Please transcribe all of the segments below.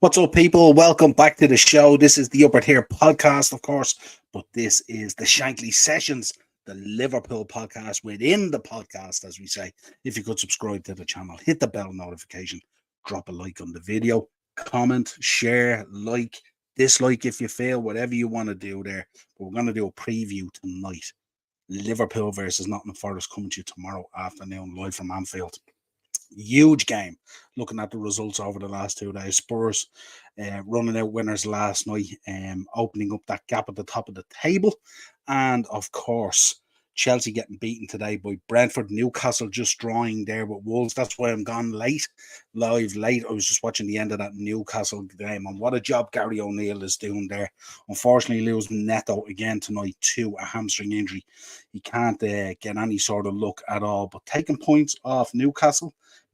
What's up, people? Welcome back to the show. This is the Upper Tier podcast, of course, but this is the Shankly Sessions, the Liverpool podcast within the podcast, as we say. If you could subscribe to the channel, hit the bell notification, drop a like on the video, comment, share, like, dislike if you feel, whatever you want to do there. But we're going to do a preview tonight. Liverpool versus Nottingham Forest coming to you tomorrow afternoon, live from Anfield. Huge game. Looking at the results over the last 2 days, Spurs running out winners last night, opening up that gap at the top of the table, and of course Chelsea getting beaten today by Brentford. Newcastle just drawing there with Wolves. That's why I'm gone live late. I was just watching the end of that Newcastle game, and what a job Gary O'Neill is doing there. Unfortunately, losing Neto again tonight to a hamstring injury. He can't get any sort of look at all. But taking points off Newcastle,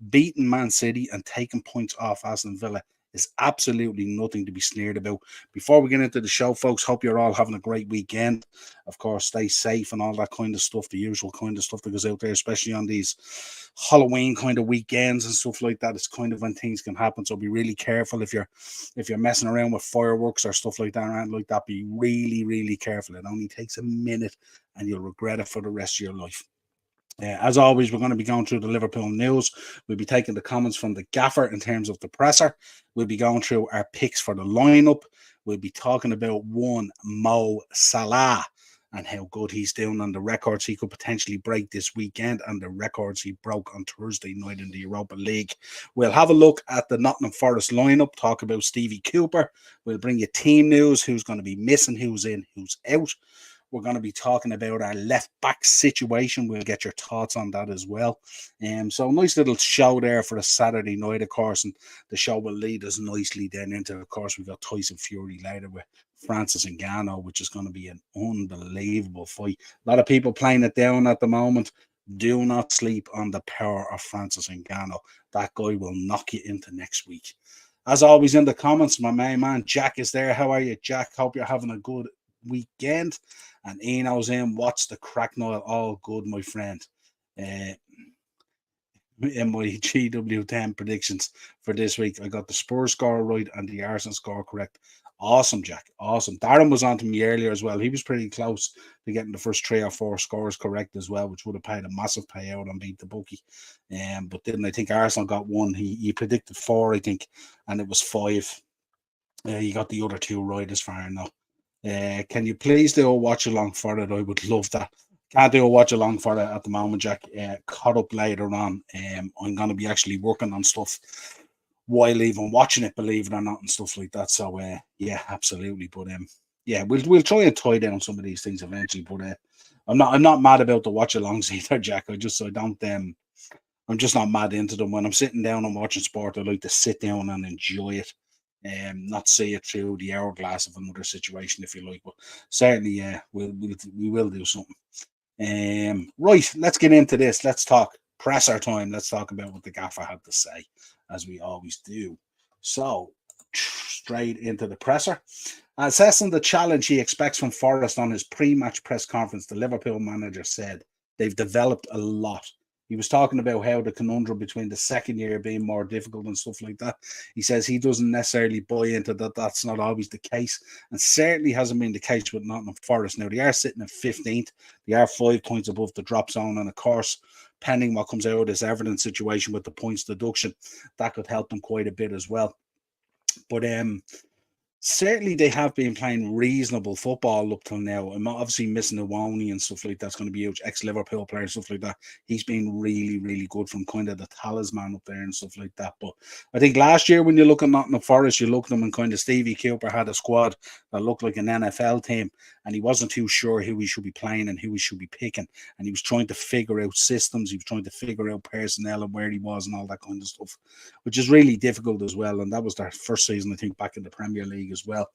beating Man City, and taking points off Aston Villa is absolutely nothing to be sneered about. Before we get into the show, folks, hope you're all having a great weekend. Of course, stay safe and all that kind of stuff, the usual kind of stuff that goes out there, especially on these Halloween kind of weekends and stuff like that. It's kind of when things can happen, so be really careful if you're messing around with fireworks or stuff like that, around like that. Be really, really careful. It only takes a minute and you'll regret it for the rest of your life. As always, we're going to be going through the Liverpool news. We'll be taking the comments from the gaffer in terms of the presser. We'll be going through our picks for the lineup. We'll be talking about one Mo Salah and how good he's doing on the records he could potentially break this weekend and the records he broke on Thursday night in the Europa League. We'll have a look at the Nottingham Forest lineup, talk about Stevie Cooper. We'll bring you team news, who's going to be missing, who's in, who's out. We're going to be talking about our left back situation. We'll get your thoughts on that as well. So a nice little show there for a Saturday night, of course, and the show will lead us nicely then into, of course, we've got Tyson Fury later with Francis Ngannou, which is going to be an unbelievable fight. A lot of people playing it down at the moment. Do not sleep on the power of Francis Ngannou. That guy will knock you into next week. As always, in the comments, my main man Jack is there. How are you, Jack? Hope you're having a good weekend. And Eno's in. What's the crack, Niall? All good, my friend. In my GW10 predictions for this week, I got the Spurs score right and the Arsenal score correct. Awesome, Jack. Awesome. Darren was on to me earlier as well. He was pretty close to getting the first 3 or 4 scores correct as well, which would have paid a massive payout and beat the bookie. But didn't I think Arsenal got 1? He predicted 4, I think, and it was 5. He got the other 2 right as far as I know. Can you please do a watch along for it? I would love that. Can't do a watch along for it at the moment, Jack. Caught up later on. I'm going to be actually working on stuff while even watching it, believe it or not, and stuff like that. So yeah, absolutely. But yeah, we'll try and tie down some of these things eventually. But I'm not mad about the watch alongs either, Jack. I'm just not mad into them. When I'm sitting down and watching sport, I like to sit down and enjoy it. Not see it through the hourglass of another situation, if you like, but certainly, yeah, we will do something. Right, let's get into this. Let's talk presser time. Let's talk about what the gaffer had to say, as we always do. So, straight into the presser. Assessing the challenge he expects from Forest on his pre-match press conference, the Liverpool manager said they've developed a lot. He was talking about how the conundrum between the second year being more difficult and stuff like that. He says he doesn't necessarily buy into that. That's not always the case, and certainly hasn't been the case with Nottingham Forest. Now, they are sitting at 15th. They are 5 points above the drop zone, and of course, pending what comes out of this Everton situation with the points deduction, that could help them quite a bit as well. But certainly they have been playing reasonable football up till now. I'm obviously missing Iwoni and stuff like that's going to be huge. Ex-Liverpool player and stuff like that. He's been really, really good from kind of the talisman up there and stuff like that. But I think last year when you look at Nottingham Forest, you look at them and kind of Stevie Cooper had a squad that looked like an NFL team, and he wasn't too sure who he should be playing and who he should be picking. And he was trying to figure out systems. He was trying to figure out personnel and where he was and all that kind of stuff, which is really difficult as well. And that was their first season, I think, back in the Premier League as well.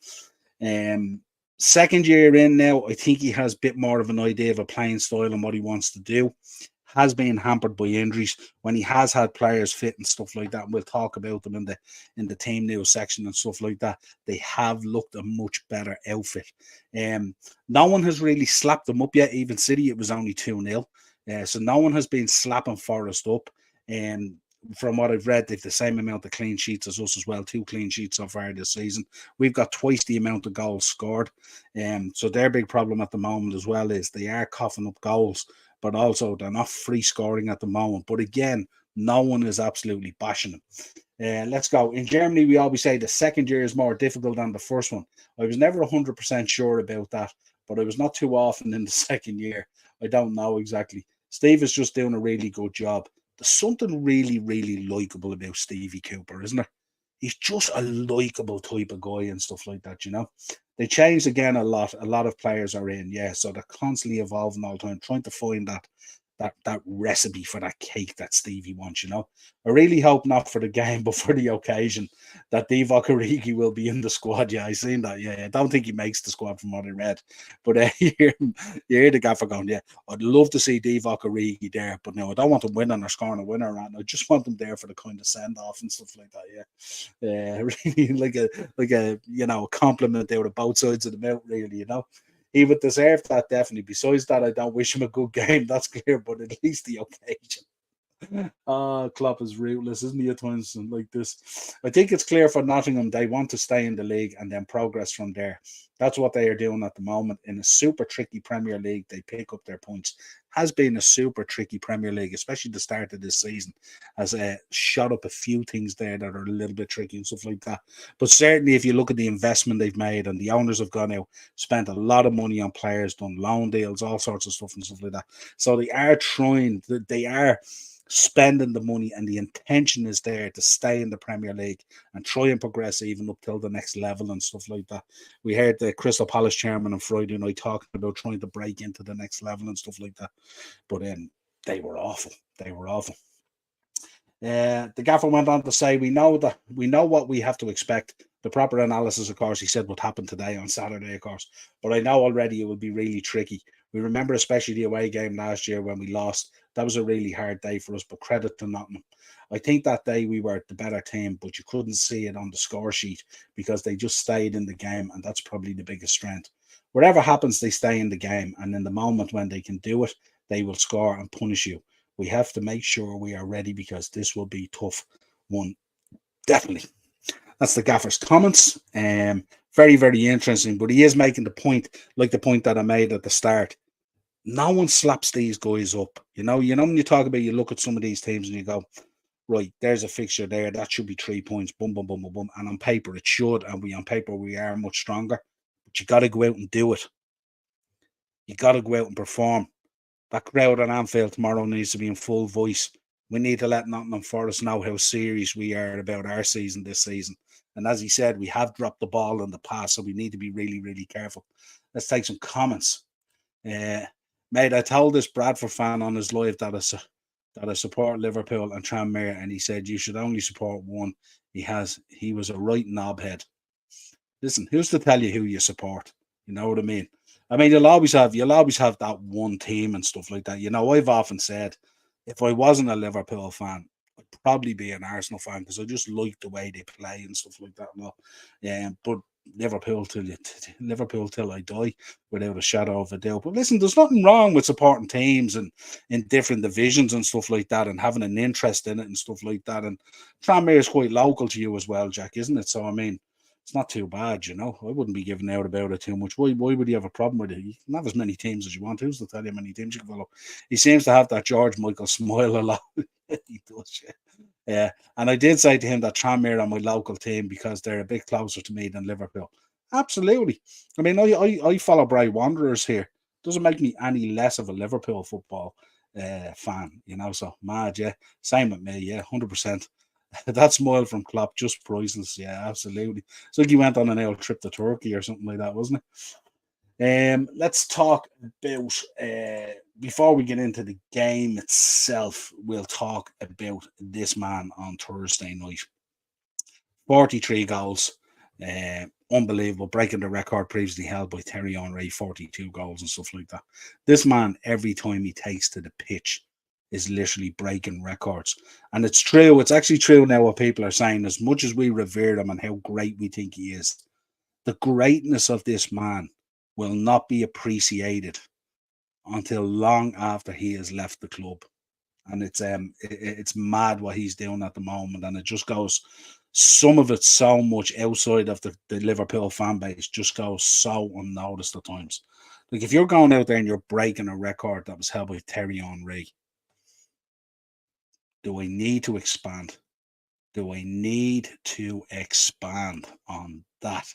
Second year in now, I think he has a bit more of an idea of a playing style and what he wants to do. Has been hampered by injuries when he has had players fit and stuff like that. And we'll talk about them in the team news section and stuff like that. They have looked a much better outfit. No one has really slapped them up yet. Even City, it was only 2-0. So no one has been slapping Forest up. from what I've read, they've the same amount of clean sheets as us as well. 2 clean sheets so far this season. We've got twice the amount of goals scored. So their big problem at the moment as well is they are coughing up goals, but also they're not free scoring at the moment. But again, no one is absolutely bashing them. Let's go. In Germany, we always say the second year is more difficult than the first one. I was never 100% sure about that, but I was not too often in the second year. I don't know exactly. Steve is just doing a really good job. There's something really, really likable about Stevie Cooper, isn't there? He's just a likable type of guy and stuff like that, you know. They changed again a lot. A lot of players are in, yeah. So they're constantly evolving all the time, trying to find that recipe for that cake that Stevie wants, you know. I really hope not for the game, but for the occasion that Divock Origi will be in the squad. Yeah, I seen that. Yeah, I don't think he makes the squad from what I read. But you hear the gaffer going, yeah, I'd love to see Divock Origi there, but no, I don't want him winning or scoring a winner. And I just want him there for the kind of send off and stuff like that. Yeah, really like a compliment out of both sides of the mouth. Really, you know. He would deserve that, definitely. Besides that, I don't wish him a good game, that's clear, but at least the occasion. Klopp is ruthless, isn't he, at times like this? I think it's clear for Nottingham they want to stay in the league and then progress from there. That's what they are doing at the moment. In a super tricky Premier League, they pick up their points. Has been a super tricky Premier League, especially the start of this season, has shot up a few things there that are a little bit tricky and stuff like that. But certainly, if you look at the investment they've made and the owners have gone out, spent a lot of money on players, done loan deals, all sorts of stuff and stuff like that. So they are trying, they are spending the money, and the intention is there to stay in the Premier League and try and progress even up till the next level and stuff like that. We heard the Crystal Palace chairman on Friday night talking about trying to break into the next level and stuff like that, but they were awful. They were awful. The gaffer went on to say, we know what we have to expect. The proper analysis, of course, he said, would happen today on Saturday, of course. But I know already it will be really tricky. We remember especially the away game last year when we lost. That was a really hard day for us, but credit to Nottingham. I think that day we were the better team, but you couldn't see it on the score sheet because they just stayed in the game, and that's probably the biggest strength. Whatever happens, they stay in the game, and in the moment when they can do it, they will score and punish you. We have to make sure we are ready because this will be tough one. Definitely. That's the gaffer's comments. Very, very interesting. But he is making the point, like the point that I made at the start. No one slaps these guys up. You know, when you talk about, you look at some of these teams and you go, right, there's a fixture there. That should be 3 points. Boom, boom, boom, boom, boom. And on paper, it should. And on paper, we are much stronger. But you got to go out and do it. You got to go out and perform. That crowd at Anfield tomorrow needs to be in full voice. We need to let Nottingham Forest know how serious we are about our season this season. And as he said, we have dropped the ball in the past, so we need to be really, really careful. Let's take some comments. Mate, I told this Bradford fan on his live that I support Liverpool and Tranmere, and he said you should only support one. He was a right knobhead. Listen, who's to tell you who you support? You know what I mean? I mean, you'll always have that one team and stuff like that. You know, I've often said if I wasn't a Liverpool fan, I'd probably be an Arsenal fan because I just like the way they play and stuff like that. No, yeah, but Liverpool till I die, without a shadow of a doubt. But listen, there's nothing wrong with supporting teams and in different divisions and stuff like that, and having an interest in it and stuff like that. And Tranmere is quite local to you as well, Jack, isn't it? So I mean, it's not too bad, you know. I wouldn't be giving out about it too much. Why would you have a problem with it? You can have as many teams as you want. Who's to tell you how many teams you can follow? He seems to have that George Michael smile a lot. He does, yeah. Yeah, and I did say to him that Tranmere are my local team because they're a bit closer to me than Liverpool. Absolutely. I mean, I follow Bray Wanderers here. Doesn't make me any less of a Liverpool football fan, you know. So mad, yeah. Same with me, yeah, 100%. That smile from Klopp, just priceless. Yeah, absolutely. It's like he went on an old trip to Turkey or something like that, wasn't it? Let's talk about before we get into the game itself. We'll talk about this man on Thursday night. 43 goals, unbelievable, breaking the record previously held by Thierry Henry, 42 goals and stuff like that. This man, every time he takes to the pitch, is literally breaking records. And it's true. It's actually true now what people are saying. As much as we revere him and how great we think he is, the greatness of this man will not be appreciated until long after he has left the club. and it's mad what he's doing at the moment, and it just goes. Some of it so much outside of the Liverpool fan base just goes so unnoticed at times. Like if you're going out there and you're breaking a record that was held by Terry Henry, do I need to expand? Do I need to expand on that?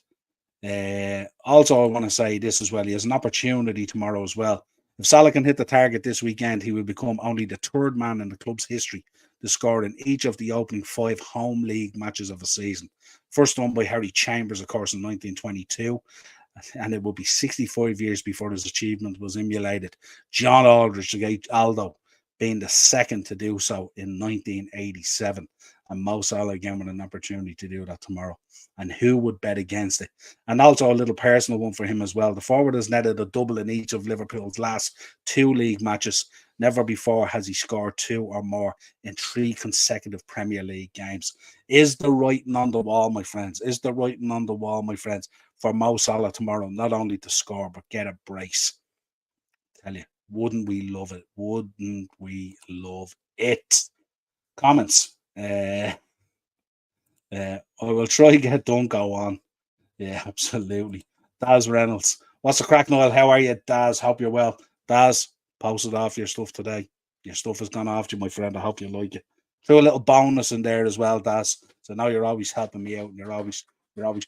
Also, I want to say this as well. He has an opportunity tomorrow as well. If Salah can hit the target this weekend, he will become only the third man in the club's history to score in each of the opening 5 home league matches of a season. First done by Harry Chambers, of course, in 1922, and it will be 65 years before his achievement was emulated. John Aldridge, the great Aldo, being the second to do so in 1987. And Mo Salah again with an opportunity to do that tomorrow. And who would bet against it? And also a little personal one for him as well. The forward has netted a double in each of Liverpool's last 2 league matches. Never before has he scored 2 or more in 3 consecutive Premier League games. Is the writing on the wall, my friends? Is the writing on the wall, my friends, for Mo Salah tomorrow, not only to score, but get a brace? Tell you, wouldn't we love it? Wouldn't we love it? Comments. I will try to get Dunko on. Yeah, absolutely. Daz Reynolds. What's the crack, Noel? How are you, Daz? Hope you're well. Daz, posted off your stuff today. Your stuff has gone off to you, my friend. I hope you like it. Throw a little bonus in there as well, Daz. So now you're always helping me out and you're always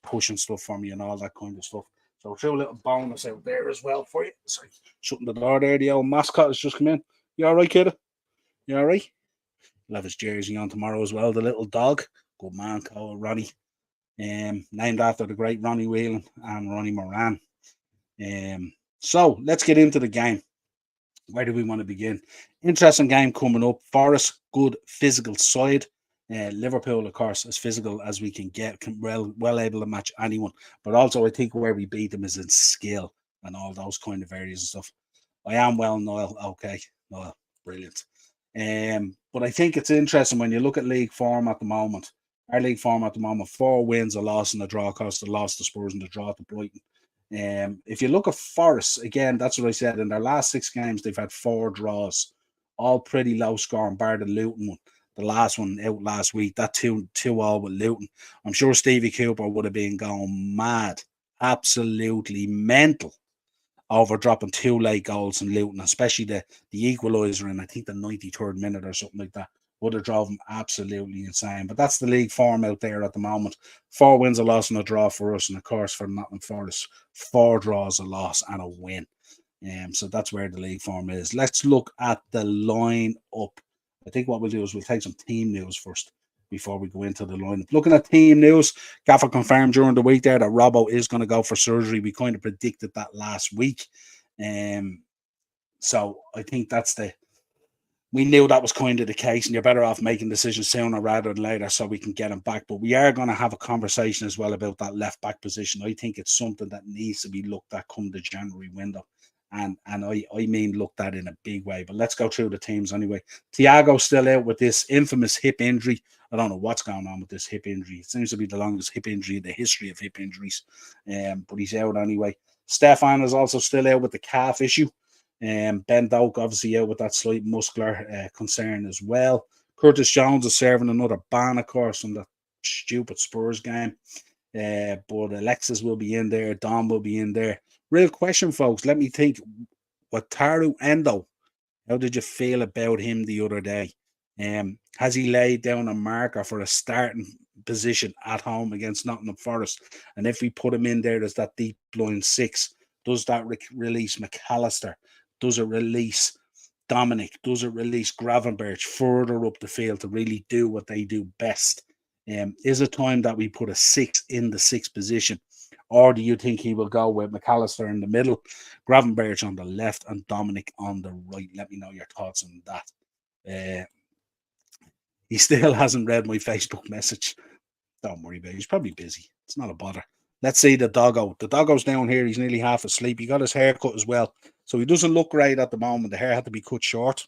pushing stuff for me and all that kind of stuff. So throw a little bonus out there as well for you. Sorry, shutting the door there. The old mascot has just come in. You all right, kid? You all right? He'll have his jersey on tomorrow as well. The little dog. Good man called Ronnie. Named after the great Ronnie Whelan and Ronnie Moran. So let's get into the game. Where do we want to begin? Interesting game coming up. Forest, good physical side. Liverpool, of course, as physical as we can get, well able to match anyone. But also, I think where we beat them is in skill and all those kind of areas and stuff. I am well, Niall. Okay, Niall, brilliant. But I think it's interesting when you look at league form at the moment. Our league form at the moment: 4 wins, a loss, and a draw. Cost the loss to Spurs and the draw to Brighton. If you look at Forest, again, that's what I said. In their last 6 games, they've had 4 draws, all pretty low scoring, bar the Luton one. The last one out last week, that 2-2 with Luton. I'm sure Stevie Cooper would have been going mad, absolutely mental, over dropping 2 late goals in Luton, especially the equaliser in, I think, the 93rd minute or something like that. Would have drove them absolutely insane. But that's the league form out there at the moment. 4 wins, a loss, and a draw for us. And of course, for Nottingham Forest, 4 draws, a loss, and a win. So that's where the league form is. Let's look at the line up. I think what we'll do is we'll take some team news first before we go into the lineup. Looking at team news, Gaffer confirmed during the week there that Robbo is going to go for surgery. We kind of predicted that last week. So I think we knew that was kind of the case, and you're better off making decisions sooner rather than later so we can get him back. But we are going to have a conversation as well about that left back position. I think it's something that needs to be looked at come the January window. And I mean looked at in a big way. But let's go through the teams anyway. Thiago's still out with this infamous hip injury. I don't know what's going on with this hip injury. It seems to be the longest hip injury in the history of hip injuries. But he's out anyway. Stefan is also still out with the calf issue. Ben Doak obviously out with that slight muscular concern as well. Curtis Jones is serving another ban, of course, from the stupid Spurs game. But Alexis will be in there. Dom will be in there. Real question, folks. Let me think. Wataru Endo, how did you feel about him the other day? Has he laid down a marker for a starting position at home against Nottingham Forest? And if we put him in there as that deep line 6, does that release McAllister? Does it release Dominic? Does it release Gravenberch further up the field to really do what they do best? Is it time that we put a 6 in the 6th position? Or do you think he will go with McAllister in the middle, Gravenberch on the left, and Dominic on the right? Let me know your thoughts on that. He still hasn't read my Facebook message. Don't worry about it. He's probably busy. It's not a bother. Let's see the doggo. The doggo's down here. He's nearly half asleep. He got his hair cut as well. So he doesn't look great at the moment. The hair had to be cut short.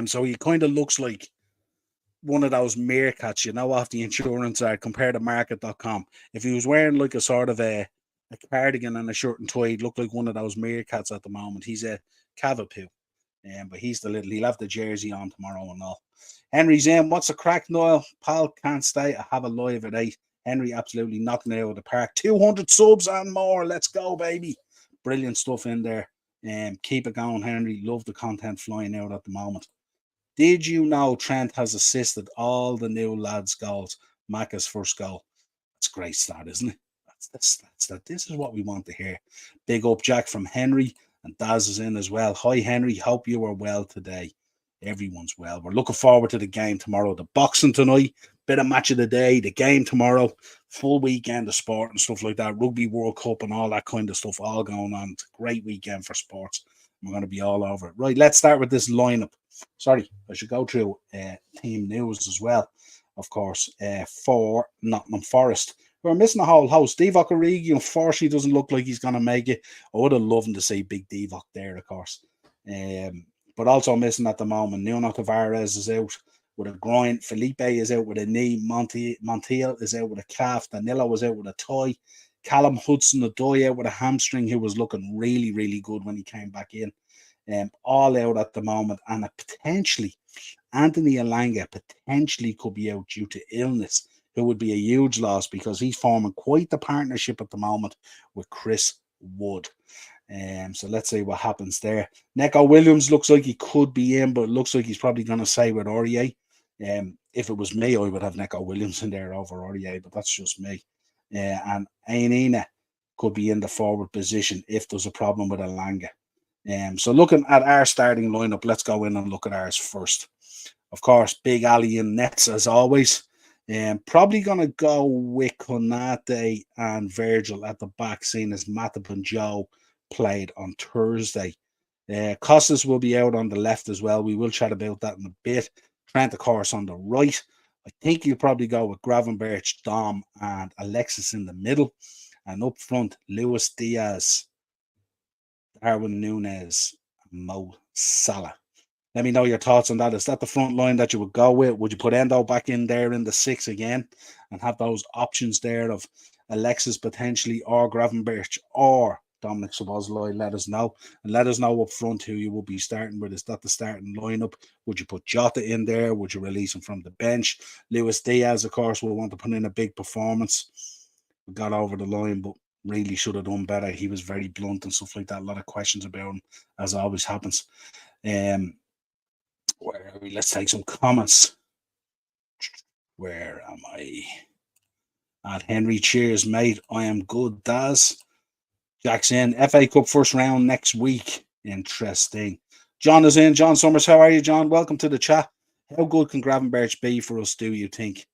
So he kind of looks like one of those meerkats, off the insurance side, compared to market.com. If he was wearing like a sort of a cardigan and a shirt and tie, he'd look like one of those meerkats at the moment. He's a cavapoo. But he'll have the jersey on tomorrow and all. Henry's in. What's the crack, Niall? Pal can't stay. I have a live at 8. Henry absolutely knocking it out of the park. 200 subs and more. Let's go, baby. Brilliant stuff in there. Keep it going, Henry. Love the content flying out at the moment. Did you know Trent has assisted all the new lads' goals? Macca's first goal. That's a great start, isn't it? This is what we want to hear. Big up, Jack, from Henry, and Daz is in as well. Hi, Henry. Hope you are well today. Everyone's well. We're looking forward to the game tomorrow. The boxing tonight, bit of match of the day, the game tomorrow, full weekend of sport and stuff like that. Rugby World Cup and all that kind of stuff all going on. It's a great weekend for sports. We're going to be all over it. Right, let's start with this lineup. Sorry, I should go through team news as well, of course, for Nottingham Forest. We're missing a whole host. Divock Origi, unfortunately, doesn't look like he's going to make it. I would have loved to see big Divock there, of course. But also missing at the moment, Nuno Tavares is out with a groin. Felipe is out with a knee. Montiel is out with a calf. Danilo was out with a toe. Callum Hudson-Odoi out with a hamstring, who was looking really, really good when he came back in. All out at the moment. And potentially, Anthony Elanga potentially could be out due to illness, who would be a huge loss because he's forming quite the partnership at the moment with Chris Wood. So let's see what happens there. Neco Williams looks like he could be in, but it looks like he's probably going to stay with Aurier. If it was me, I would have Neco Williams in there over Aurier, but that's just me. And Ainina could be in the forward position if there's a problem with Elanga. So looking at our starting lineup, let's go in and look at ours first. Of course, Big Ali in nets as always. Probably going to go with Konate and Virgil at the back, seeing as Matip and Joe played on Thursday. Costas will be out on the left as well. We will chat about that in a bit. Trent, of course, on the right. I think you'll probably go with Gravenberch, Dom, and Alexis in the middle. And up front, Luis Diaz, Darwin Núñez, and Mo Salah. Let me know your thoughts on that. Is that the front line that you would go with? Would you put Endo back in there in the 6 again and have those options there of Alexis potentially or Gravenberch or Dominic Szoboszlai? Let us know. And let us know up front who you will be starting with. Is that the starting lineup? Would you put Jota in there? Would you release him from the bench? Luis Diaz, of course, will want to put in a big performance. We got over the line, but really should have done better. He was very blunt and stuff like that. A lot of questions about him, as always happens. Where are we? Let's take some comments. Where am I? At Henry, cheers, mate. I am good, Daz. Jackson, FA Cup first round next week. Interesting. John is in. John Summers, how are you, John? Welcome to the chat. How good can Gravenberch be for us, do you think?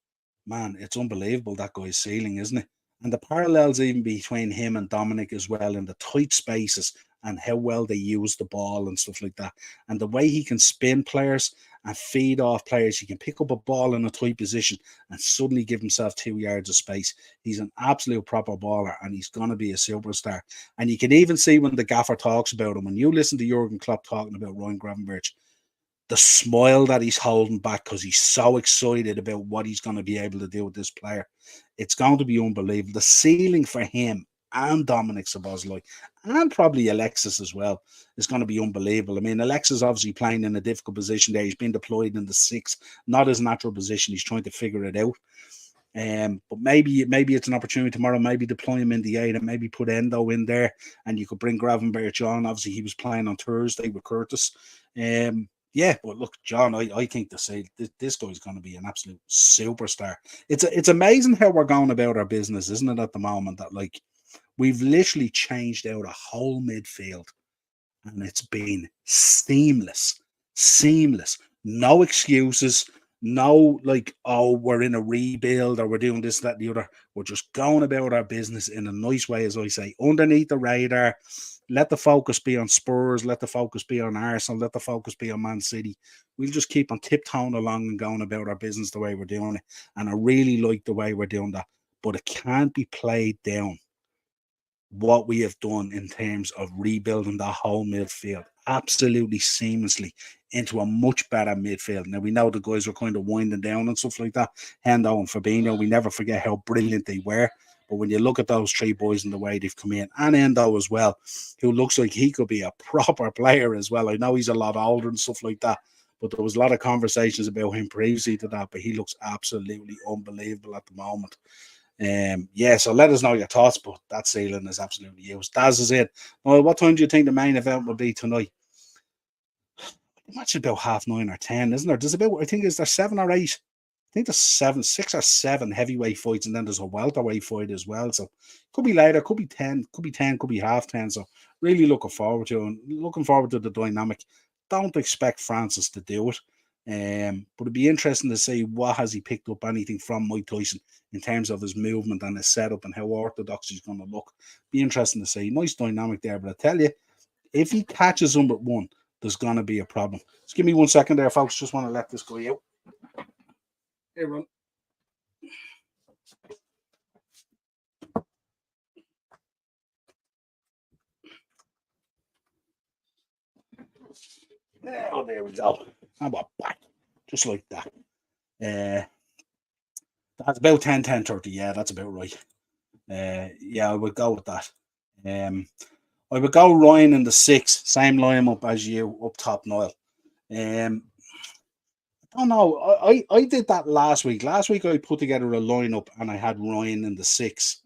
Man, it's unbelievable, that guy's ceiling, isn't it? And the parallels even between him and Dominic as well in the tight spaces and how well they use the ball and stuff like that. And the way he can spin players and feed off players. He can pick up a ball in a tight position and suddenly give himself 2 yards of space. He's an absolute proper baller and he's going to be a superstar. And you can even see when the gaffer talks about him, when you listen to Jurgen Klopp talking about Ryan Gravenberch, the smile that he's holding back because he's so excited about what he's going to be able to do with this player. It's going to be unbelievable. The ceiling for him and Dominic Szoboszlai and probably Alexis as well is going to be unbelievable. I mean, Alexis obviously playing in a difficult position there. He's been deployed in the 6, not his natural position. He's trying to figure it out. But maybe it's an opportunity tomorrow. Maybe deploy him in the 8 and maybe put Endo in there, and you could bring Gravenberch on. Obviously, he was playing on Thursday with Curtis. Yeah, but look, John, I think this guy's going to be an absolute superstar. It's amazing how we're going about our business, isn't it, at the moment, that like we've literally changed out a whole midfield and it's been seamless. No excuses. No, like, oh, we're in a rebuild or we're doing this, that, the other. We're just going about our business in a nice way, as I say, underneath the radar. Let the focus be on Spurs. Let the focus be on Arsenal. Let the focus be on Man City. We'll just keep on tiptoeing along and going about our business the way we're doing it. And I really like the way we're doing that. But it can't be played down what we have done in terms of rebuilding the whole midfield absolutely seamlessly into a much better midfield. Now, we know the guys were kind of winding down and stuff like that. Hendo and Fabinho, we never forget how brilliant they were. But when you look at those three boys and the way they've come in, and Endo as well, who looks like he could be a proper player as well. I know he's a lot older and stuff like that, but there was a lot of conversations about him previously to that, but he looks absolutely unbelievable at the moment. Yeah, so let us know your thoughts, but that ceiling is absolutely used. Daz is it. Well, what time do you think the main event will be tonight? The match is about 9:30 or 10, isn't there? There's about, I think, is there 7 or 8? I think there's 6 or 7 heavyweight fights, and then there's a welterweight fight as well. So could be later, could be 10, could be 10, could be 10:30. So really looking forward to it, and looking forward to the dynamic. Don't expect Francis to do it. But it'd be interesting to see what has he picked up anything from Mike Tyson in terms of his movement and his setup and how orthodox he's going to look. Be interesting to see. Nice dynamic there, but I tell you, if he catches him at one, there's going to be a problem. Just give me 1 second there, folks. Just want to let this guy out. Here, run. Oh, there we go. How about back? Just like that. That's about 10:30. Yeah, that's about right. Yeah, I would go with that. I would go Ryan in the 6, same line up as you up top, Niall. I don't know. I did that last week. Last week I put together a lineup and I had Ryan in the 6,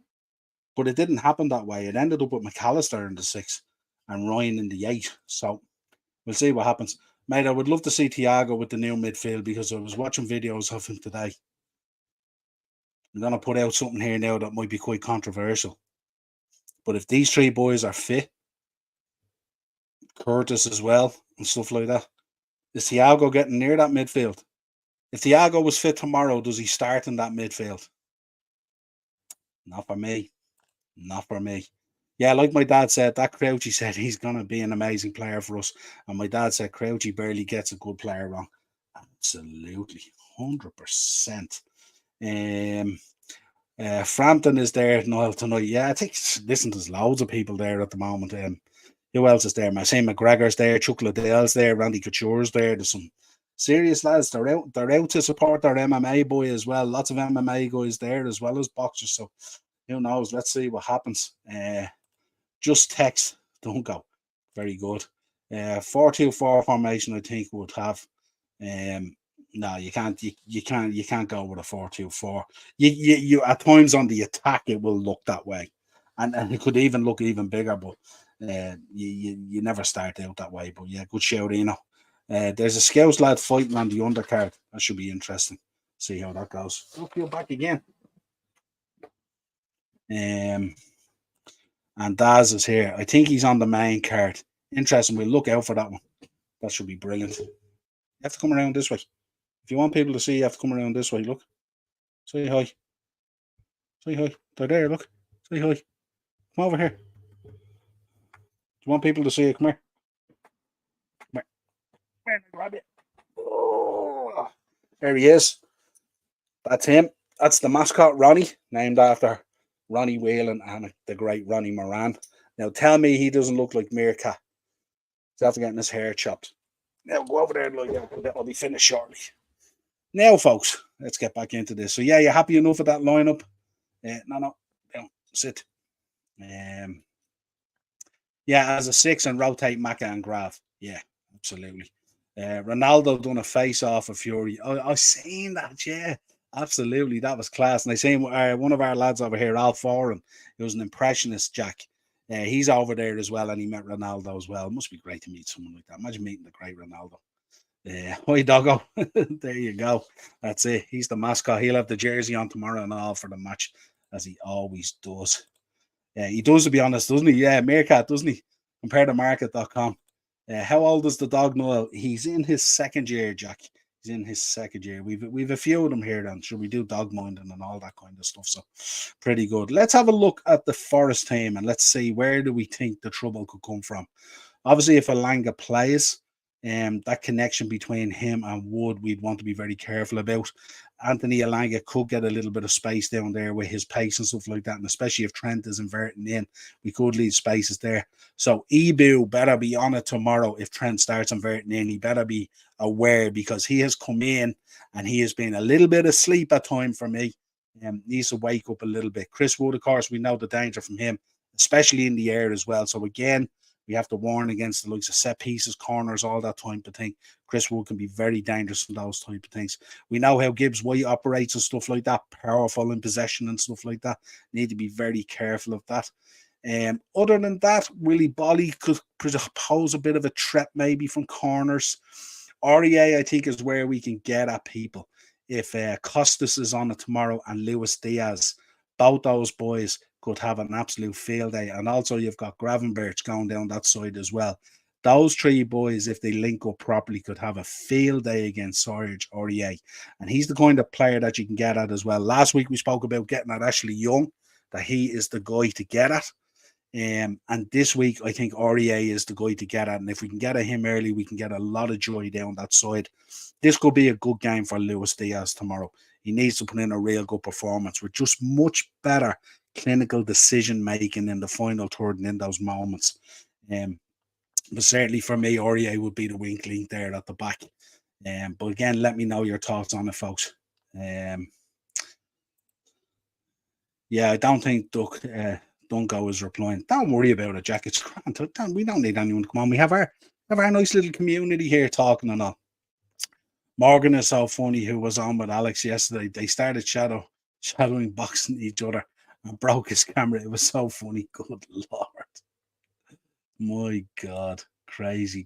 but it didn't happen that way. It ended up with McAllister in the 6 and Ryan in the 8. So we'll see what happens. Mate, I would love to see Thiago with the new midfield because I was watching videos of him today. I'm going to put out something here now that might be quite controversial. But if these three boys are fit, Curtis as well, and stuff like that, is Thiago getting near that midfield? If Thiago was fit tomorrow, does he start in that midfield? Not for me. Not for me. Yeah, like my dad said, that Crouchy said he's going to be an amazing player for us. And my dad said Crouchy barely gets a good player wrong. Absolutely. 100%. Frampton is there, Niall, tonight. Yeah, I think, listen, there's loads of people there at the moment. Who else is there? Shane McGregor's there, Chuck Liddell's there, Randy Couture's there. There's some serious lads. They're out to support their MMA boy as well. Lots of MMA guys there as well as boxers. So who knows? Let's see what happens. Just text, don't go. Very good. 4-2-4 formation, I think would have. No, you can't go with a 4-2-4. You at times on the attack it will look that way, and it could even look even bigger. But you never start out that way. But yeah, good shout, Eno. There's a Scouts lad fighting on the undercard. That should be interesting. See how that goes. Look, you're back again. And Daz is here. I think he's on the main card. Interesting. We'll look out for that one. That should be brilliant. You have to come around this way. If you want people to see, you have to come around this way. Look. Say hi. Say hi. They're there. Look. Say hi. Come over here. Do you want people to see you? Come here. Come here. Come here. Grab it. Oh, there he is. That's him. That's the mascot, Ronnie, named after Ronnie Whelan and the great Ronnie Moran. Now, tell me he doesn't look like Meerkat. He's after getting his hair chopped. Now, go over there and look. I'll be finished shortly. Now, folks, let's get back into this. So, yeah, you're happy enough with that lineup? No, don't sit. Yeah, as a 6 and rotate Maka and Graf. Yeah, absolutely. Ronaldo done a face-off of Fury. I've seen that, yeah. Absolutely, that was class. And I seen one of our lads over here, Al Foran, who was an impressionist, Jack. He's over there as well, and he met Ronaldo as well. It must be great to meet someone like that. Imagine meeting the great Ronaldo. Hi, doggo. There you go. That's it. He's the mascot. He'll have the jersey on tomorrow and all for the match, as he always does. Yeah, he does, to be honest, doesn't he? Yeah, Meerkat, doesn't he? Compare to market.com. How old is the dog, Noel? He's in his second year, Jack. He's in his second year. We've a few of them here then. Should we do dog minding and all that kind of stuff? So pretty good. Let's have a look at the Forest team and let's see where do we think the trouble could come from. Obviously, if Alanga plays, that connection between him and Wood, we'd want to be very careful about. Anthony Alanga could get a little bit of space down there with his pace and stuff like that, and especially if Trent is inverting in, we could leave spaces there. So Ibu better be on it tomorrow. If Trent starts inverting in, he better be aware because he has come in and he has been a little bit asleep at time for me. needs to wake up a little bit. Chris Wood, of course, we know the danger from him, especially in the air as well. So again, we have to warn against the likes of set pieces, corners, all that type of thing. Chris Wood can be very dangerous in those type of things. We know how Gibbs White operates and stuff like that, powerful in possession and stuff like that. Need to be very careful of that. Other than that, Willie Bolly could pose a bit of a threat maybe from corners. REA, I think, is where we can get at people. If Costas is on it tomorrow and Luis Diaz, both those boys could have an absolute field day. And also you've got Gravenberch going down that side as well. Those three boys, if they link up properly, could have a field day against Serge Aurier. And he's the kind of player that you can get at as well. Last week we spoke about getting at Ashley Young, that he is the guy to get at. And this week, I think REA is the guy to get at. And if we can get at him early, we can get a lot of joy down that side. This could be a good game for Luis Diaz tomorrow. He needs to put in a real good performance with just much better clinical decision making in the final third and in those moments. But certainly for me, REA would be the weak link there at the back. But again, let me know your thoughts on it, folks. Yeah, I don't think Dungo is replying. Don't worry about it, Jack. It's grand. We don't need anyone to come on. We have our nice little community here talking and all. Morgan is so funny, who was on with Alex yesterday. They started shadowing boxing each other and broke his camera. It was so funny. Good Lord. My God. Crazy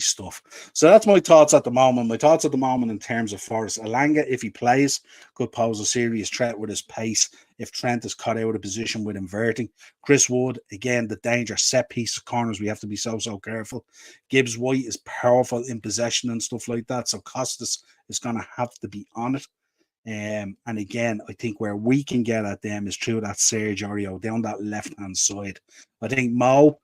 stuff. So that's my thoughts at the moment. My thoughts at the moment in terms of Forrest. Alanga, if he plays, could pose a serious threat with his pace if Trent is caught out of position with inverting. Chris Wood, again, the danger, set piece of corners. We have to be so careful. Gibbs White is powerful in possession and stuff like that. So Costas is going to have to be on it. And again, I think where we can get at them is through that Serge Aurier down that left-hand side. I think Mo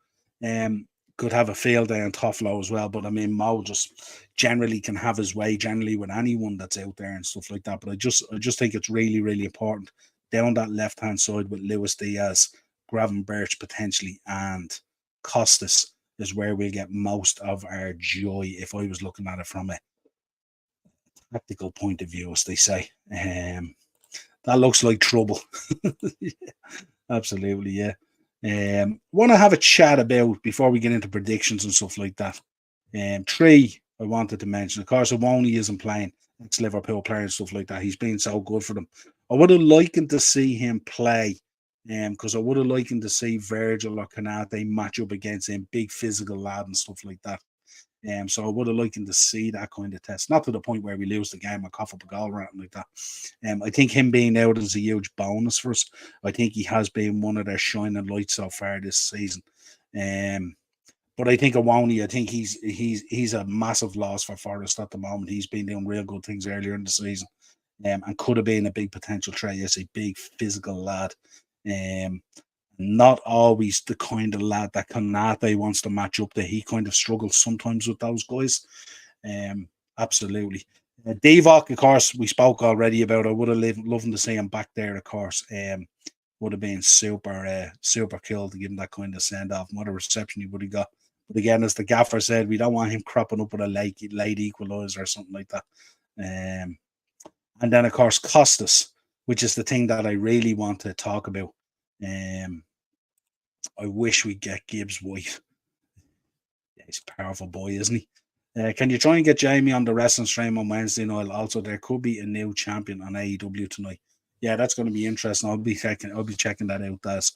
could have a field day on Toffolo as well, but I mean, Mo just generally can have his way generally with anyone that's out there and stuff like that. But I just think it's really important down that left-hand side with Luis Diaz, Gravenberch potentially, and Costas is where we'll get most of our joy if I was looking at it from a tactical point of view, as they say. That looks like trouble. Yeah, absolutely, yeah. Want to have a chat about before we get into predictions and stuff like that. Three I wanted to mention. Of course, Awoni isn't playing, ex-Liverpool player and stuff like that. He's been so good for them. I would have liked to see him play, because I would have liked to see Virgil or Kanate match up against him, big physical lad and stuff like that. So I would have liked to see that kind of test, not to the point where we lose the game or cough up a goal or anything like that. I think him being out is a huge bonus for us. I think he has been one of their shining lights so far this season. But I think Awoni, I think he's a massive loss for Forest at the moment. He's been doing real good things earlier in the season, and could have been a big potential threat. Yes, a big physical lad. Not always the kind of lad that Kanate wants to match up to. He kind of struggles sometimes with those guys. Absolutely. Divock, of course, we spoke already about. I would have loved to see him back there, of course. Would have been super cool to give him that kind of send off. What a reception he would have got. But again, as the gaffer said, we don't want him cropping up with a late equaliser or something like that. And then, of course, Costas, which is the thing that I really want to talk about. I wish we'd get Gibbs White. Yeah, he's a powerful boy, isn't he? Can you try and get Jamie on the wrestling stream on Wednesday night? Also, there could be a new champion on AEW tonight. Yeah, that's going to be interesting. I'll be checking that out.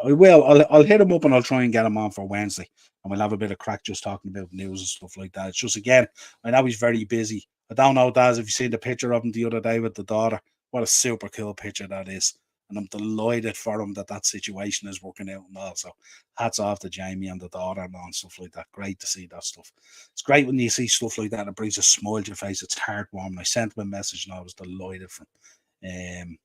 I will. I'll hit him up and I'll try and get him on for Wednesday, and we'll have a bit of crack just talking about news and stuff like that. It's just, again, I know he's very busy. I don't know, Daz, if you seen the picture of him the other day with the daughter. What a super cool picture that is. And I'm delighted for him that situation is working out and all. So hats off to Jamie and the daughter and all and stuff like that. Great to see that stuff. It's great when you see stuff like that. It brings a smile to your face. It's heartwarming. I sent him a message and I was delighted for him.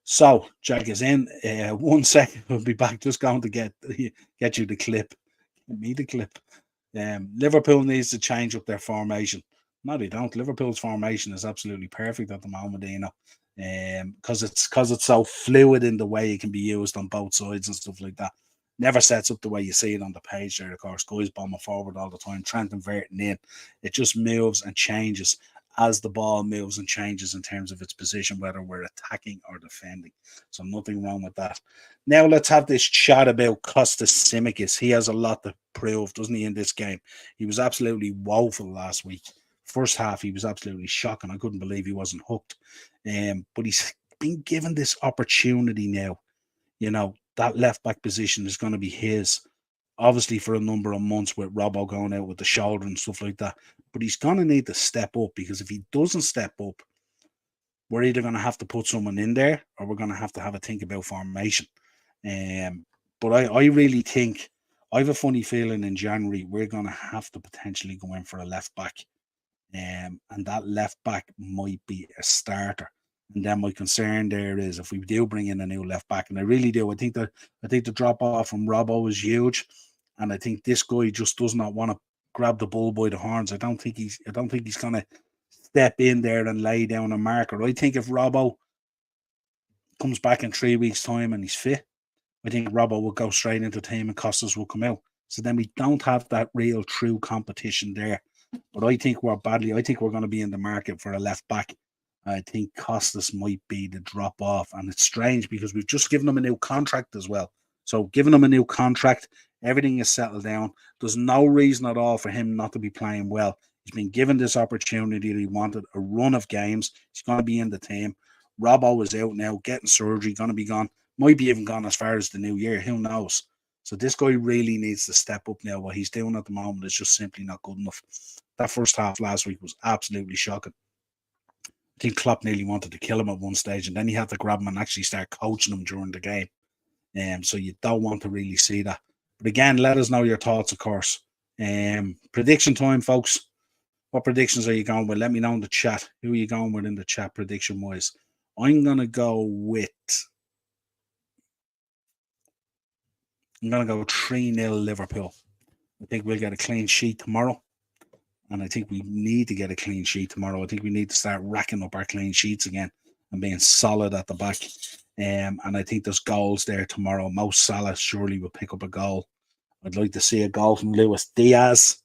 So Jack is in. 1 second, we'll be back. Just going to get you the clip. Get me the clip. Liverpool needs to change up their formation. No, they don't. Liverpool's formation is absolutely perfect at the moment, because it's so fluid in the way it can be used on both sides and stuff like that. Never sets up the way you see it on the page there, of course. Guys bombing forward all the time, Trent inverting in. It just moves and changes as the ball moves and changes in terms of its position, whether we're attacking or defending. So nothing wrong with that. Now let's have this chat about Kostas Tsimikas. He has a lot to prove, doesn't he, in this game? He was absolutely woeful last week. First half, he was absolutely shocking. I couldn't believe he wasn't hooked. But he's been given this opportunity now. You know, that left back position is going to be his, obviously for a number of months with Robbo going out with the shoulder and stuff like that. But he's going to need to step up, because if he doesn't step up, we're either going to have to put someone in there or we're going to have a think about formation. But I really think, I have a funny feeling in January we're going to have to potentially go in for a left back. And that left back might be a starter. And then my concern there is if we do bring in a new left back, and I really do, I think the drop off from Robbo is huge, and I think this guy just does not want to grab the bull by the horns. I don't think he's going to step in there and lay down a marker. I think if Robbo comes back in 3 weeks' time and he's fit, I think Robbo will go straight into the team and Costas will come out. So then we don't have that real true competition there. But I think we're going to be in the market for a left back. I think Costas might be the drop off. And it's strange because we've just given him a new contract as well. So giving him a new contract, everything is settled down. There's no reason at all for him not to be playing well. He's been given this opportunity that he wanted, a run of games. He's going to be in the team. Robbo is out now, getting surgery, going to be gone. Might be even gone as far as the new year. Who knows? So this guy really needs to step up now. What he's doing at the moment is just simply not good enough. That first half last week was absolutely shocking. I think Klopp nearly wanted to kill him at one stage, and then he had to grab him and actually start coaching him during the game. So you don't want to really see that. But again, let us know your thoughts, of course. Prediction time, folks. What predictions are you going with? Let me know in the chat. Who are you going with in the chat prediction-wise? I'm going to go 3-0 Liverpool. I think we'll get a clean sheet tomorrow. And I think we need to get a clean sheet tomorrow. I think we need to start racking up our clean sheets again and being solid at the back. And I think there's goals there tomorrow. Mo Salah surely will pick up a goal. I'd like to see a goal from Luis Diaz.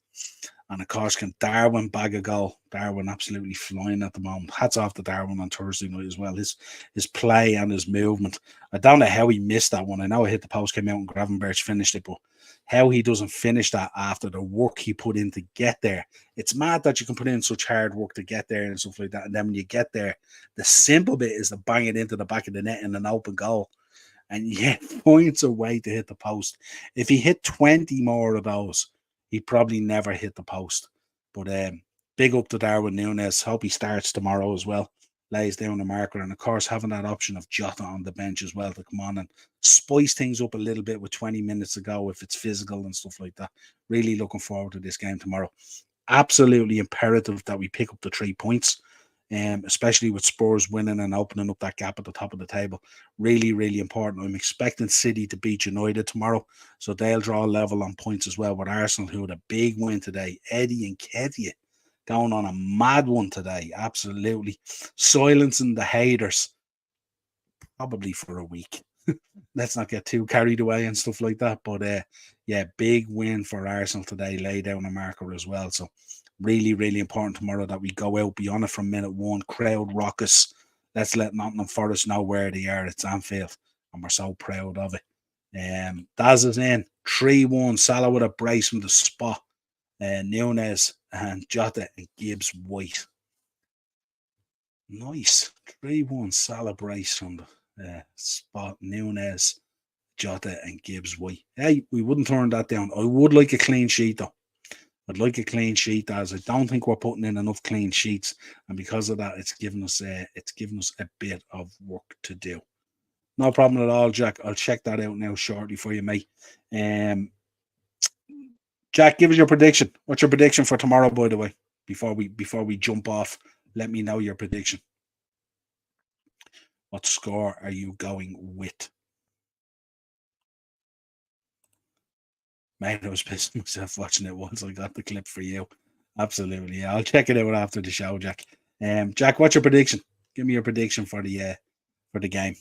And of course, can Darwin bag a goal? Darwin absolutely flying at the moment. Hats off to Darwin on Thursday night as well. His play and his movement. I don't know how he missed that one. I know it hit the post, came out and Gravenberch finished it, but how he doesn't finish that after the work he put in to get there. It's mad that you can put in such hard work to get there and stuff like that. And then when you get there, the simple bit is to bang it into the back of the net in an open goal. And yet points away to hit the post. If he hit 20 more of those, he'd probably never hit the post. But big up to Darwin Núñez. Hope he starts tomorrow as well. Lays down the marker. And, of course, having that option of Jota on the bench as well to come on and spice things up a little bit with 20 minutes to go if it's physical and stuff like that. Really looking forward to this game tomorrow. Absolutely imperative that we pick up the 3 points, especially with Spurs winning and opening up that gap at the top of the table. Really, really important. I'm expecting City to beat United tomorrow, so they'll draw a level on points as well with Arsenal, who had a big win today. Eddie Nketiah going on a mad one today. Absolutely silencing the haters, probably for a week. Let's not get too carried away and stuff like that. But yeah, big win for Arsenal today. Lay down a marker as well. So really, really important tomorrow that we go out beyond it from minute one. Crowd raucous. Let's let Nottingham Forest know where they are. It's Anfield, and we're so proud of it. Daz is in 3-1. Salah with a brace from the spot. Núñez and Jota and Gibbs White. Nice. 3-1 Salah brace from the spot. Núñez, Jota and Gibbs White. Hey, we wouldn't turn that down. I would like a clean sheet though. I'd like a clean sheet, as I don't think we're putting in enough clean sheets, and because of that, it's given us a bit of work to do. No problem at all, Jack. I'll check that out now shortly for you, mate. Jack, give us your prediction. What's your prediction for tomorrow, by the way? Before we jump off, let me know your prediction. What score are you going with? Mate, I was pissing myself watching it once I got the clip for you. Absolutely. Yeah, I'll check it out after the show, Jack. Jack, what's your prediction? Give me your prediction for the game.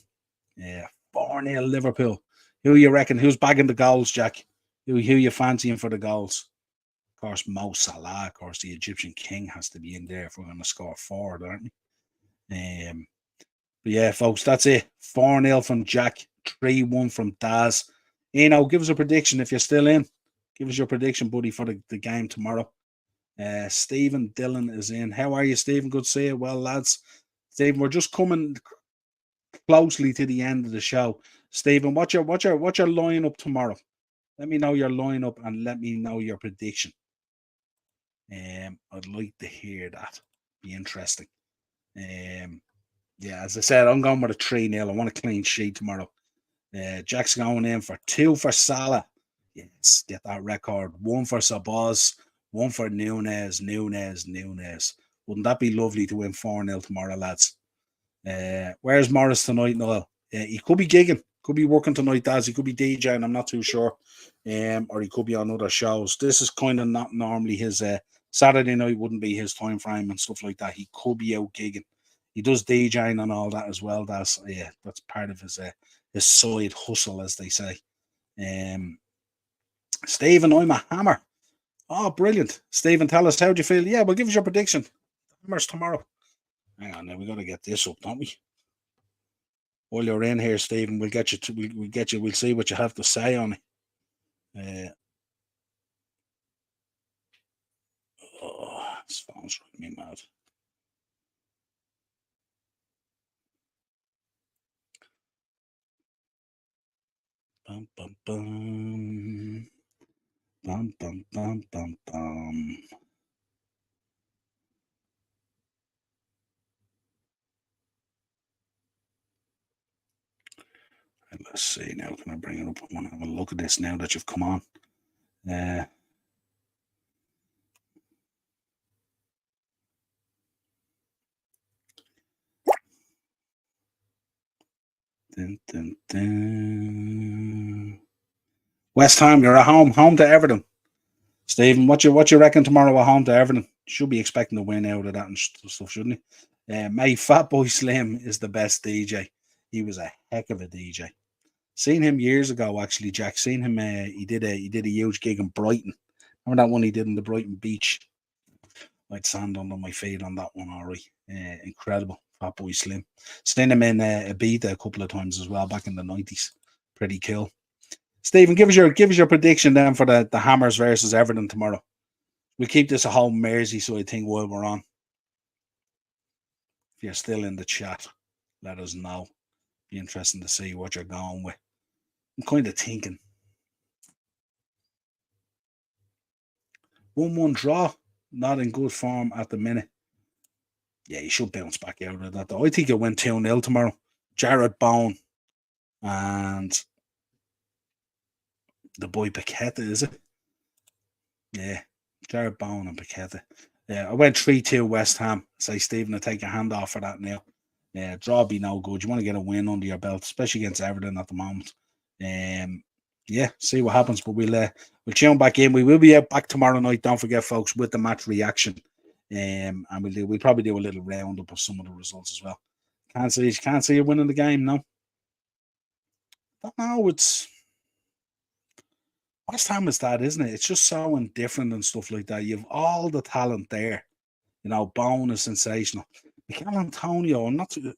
Yeah, 4-0 Liverpool. Who you reckon? Who's bagging the goals, Jack? Who you fancying for the goals? course, Mo Salah, of course, the Egyptian king, has to be in there if we're going to score 4, aren't we? But yeah, folks, that's it. 4-0 from Jack, 3-1 from Daz. Give us a prediction if you're still in. Give us your prediction, buddy, for the game tomorrow. Stephen Dillon is in. How are you, Stephen? Good to see you. Well, lads, Stephen, we're just coming closely to the end of the show. Stephen, what's your lineup tomorrow? Let me know your lineup and let me know your prediction. I'd like to hear that. Be interesting. Yeah, as I said, I'm going with a 3-0. I want a clean sheet tomorrow. Jack's going in for 2 for Salah. Yes, get that record. 1 for Sabaz, 1 for Nunes. Wouldn't that be lovely to win 4-0 tomorrow, lads? Where's Morris tonight, Noel? He could be gigging, could be working tonight, Daz. He could be DJing, I'm not too sure. Or he could be on other shows. This is kind of not normally his Saturday night wouldn't be his time frame and stuff like that. He could be out gigging. He does DJing and all that as well, Daz. Yeah, that's part of his side hustle, as they say. Stephen, I'm a hammer. Oh, brilliant. Stephen, tell us, how do you feel? Yeah, well, give us your prediction. Hammers tomorrow. Hang on, now we got to get this up, don't we? While you're in here, Stephen, we'll get you. We'll get you. We'll see what you have to say on it. This phone's driving me mad. Bum bum bum. Bum bum bum bum bum. Let's see now. Can I bring it up? I want to have a look at this now that you've come on. Dun, dun, dun. West Ham, you're at home to Everton. Stephen, what you reckon tomorrow at home to Everton? Should be expecting a win out of that and stuff, shouldn't he? Mate, Fatboy Slim is the best DJ. He was a heck of a DJ. Seen him years ago, actually, Jack. Seen him. He did a huge gig in Brighton. Remember that one he did in the Brighton beach? I'd sand under my feet on that one, all right. Incredible, Fatboy Slim. Seen him in Ibiza a couple of times as well back in the 90s. Pretty cool. Stephen, give us your prediction then for the Hammers versus Everton tomorrow. We'll keep this a whole Merseyside thing while we're on. If you're still in the chat, let us know. Be interesting to see what you're going with. I'm kind of thinking 1-1 draw, not in good form at the minute. Yeah, he should bounce back out of that, though. I think he'll win 2-0 tomorrow. Jared Bowen and the boy Paqueta, is it? Yeah, Jared Bowen and Paqueta. Yeah, I went 3-2 West Ham. Say, Stephen, I'll take your hand off for that now. Yeah, draw be no good. You want to get a win under your belt, especially against Everton at the moment. Yeah, see what happens. But we'll tune back in. We will be out back tomorrow night. Don't forget, folks, with the match reaction. And we'll probably do a little roundup of some of the results as well. Can't see you winning the game, no. Don't know. It's West Ham is that, isn't it? It's just so indifferent and stuff like that. You have all the talent there. Bowen is sensational. Mikel Antonio, I'm not too,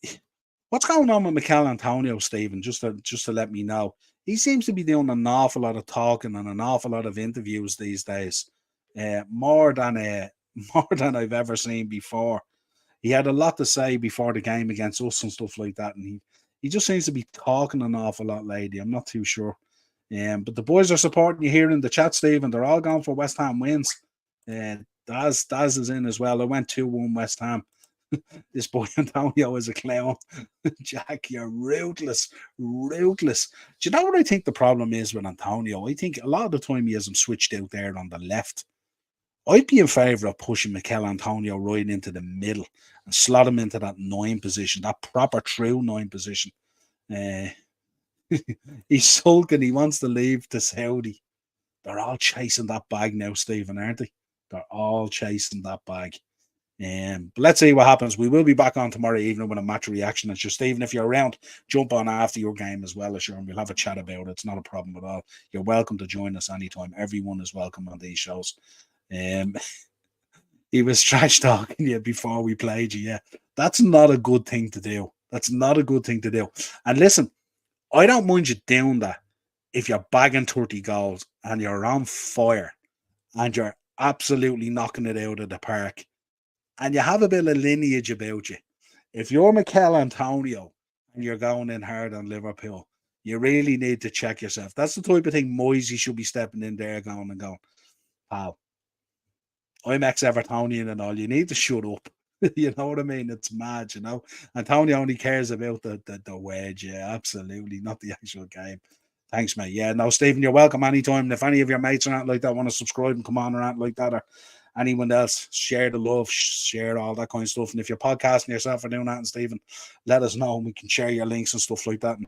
what's going on with Mikel Antonio, Stephen? Just to let me know. He seems to be doing an awful lot of talking and an awful lot of interviews these days. More than I've ever seen before. He had a lot to say before the game against us and stuff like that, and he just seems to be talking an awful lot lately. I'm not too sure. But the boys are supporting you here in the chat, Stephen. They're all going for West Ham wins. Daz is in as well. I went 2-1 West Ham. This boy Antonio is a clown. Jack, you're ruthless. Do you know what I think the problem is with Antonio? I think a lot of the time he has him switched out there on the left. I'd be in favour of pushing Mikel Antonio right into the middle and slot him into that 9 position, that proper true 9 position. He's sulking. He wants to leave to Saudi. They're all chasing that bag now, Stephen, aren't they? They're all chasing that bag. But let's see what happens. We will be back on tomorrow evening with a match reaction. And sure, Stephen, if you're around, jump on after your game as well, sure, and we'll have a chat about it. It's not a problem at all. You're welcome to join us anytime. Everyone is welcome on these shows. Um, he was trash talking you before we played you. Yeah, that's not a good thing to do. That's not a good thing to do. And listen, I don't mind you doing that if you're bagging 30 goals and you're on fire and you're absolutely knocking it out of the park and you have a bit of lineage about you. If you're Mikel Antonio and you're going in hard on Liverpool, you really need to check yourself. That's the type of thing Moisey should be stepping in there going, pal, I'm ex-Evertonian and all. You need to shut up. You know what I mean? It's mad, you know. And Tony only cares about the wedge. Yeah, absolutely. Not the actual game. Thanks, mate. Yeah, no, Stephen, you're welcome anytime. And if any of your mates or anything like that want to subscribe and come on or anything like that, or anyone else, share the love, share all that kind of stuff. And if you're podcasting yourself or doing that, and Stephen, let us know and we can share your links and stuff like that. And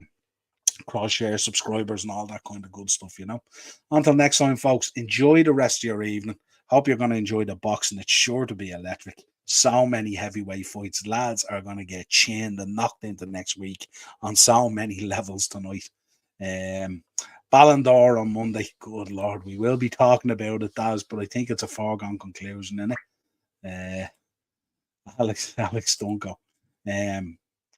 cross share subscribers and all that kind of good stuff, you know. Until next time, folks, enjoy the rest of your evening. Hope you're going to enjoy the boxing. It's sure to be electric. So many heavyweight fights. Lads are going to get chained and knocked into next week on so many levels tonight. Ballon d'Or on Monday. Good Lord, we will be talking about it, Daz, but I think it's a foregone conclusion, isn't it? Alex Stunko.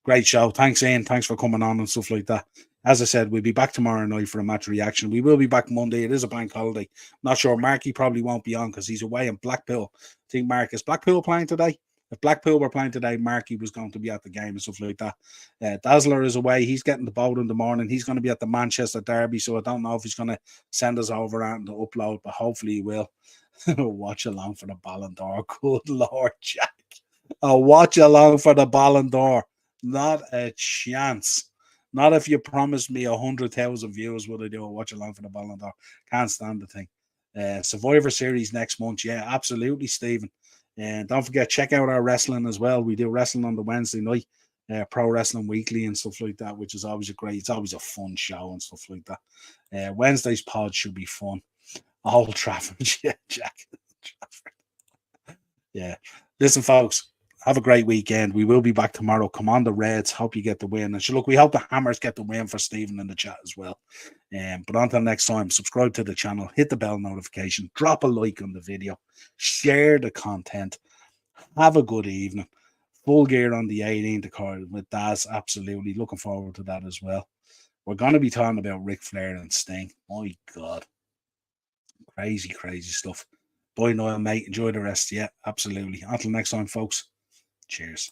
Great show. Thanks, Ian. Thanks for coming on and stuff like that. As I said, we'll be back tomorrow night for a match reaction. We will be back Monday. It is a bank holiday. Not sure. Marky probably won't be on because he's away in Blackpool. I think Mark is Blackpool playing today. If Blackpool were playing today, Marky was going to be at the game and stuff like that. Dazzler is away. He's getting the boat in the morning. He's going to be at the Manchester Derby, so I don't know if he's going to send us over and to upload, but hopefully he will. Watch along for the Ballon d'Or. Good Lord, Jack. I'll watch along for the Ballon d'Or. Not a chance. Not if you promised me 100,000 views, would I do a watch along for the Ballon d'Or? Can't stand the thing. Survivor Series next month. Yeah, absolutely, Stephen. And don't forget, check out our wrestling as well. We do wrestling on the Wednesday night, Pro Wrestling Weekly and stuff like that, which is always it's always a fun show and stuff like that. Wednesday's pod should be fun. Old Trafford, yeah, Jack. Yeah. Listen, folks, have a great weekend. We will be back tomorrow. Come on, the Reds. Hope you get the win. And look, we hope the Hammers get the win for Stephen in the chat as well. But until next time, subscribe to the channel, hit the bell notification, drop a like on the video, share the content. Have a good evening. Full gear on the 18th card with Daz. Absolutely. Looking forward to that as well. We're going to be talking about Ric Flair and Sting. My God. Crazy, crazy stuff. Bye, Niall, mate. Enjoy the rest. Yeah, absolutely. Until next time, folks. Cheers.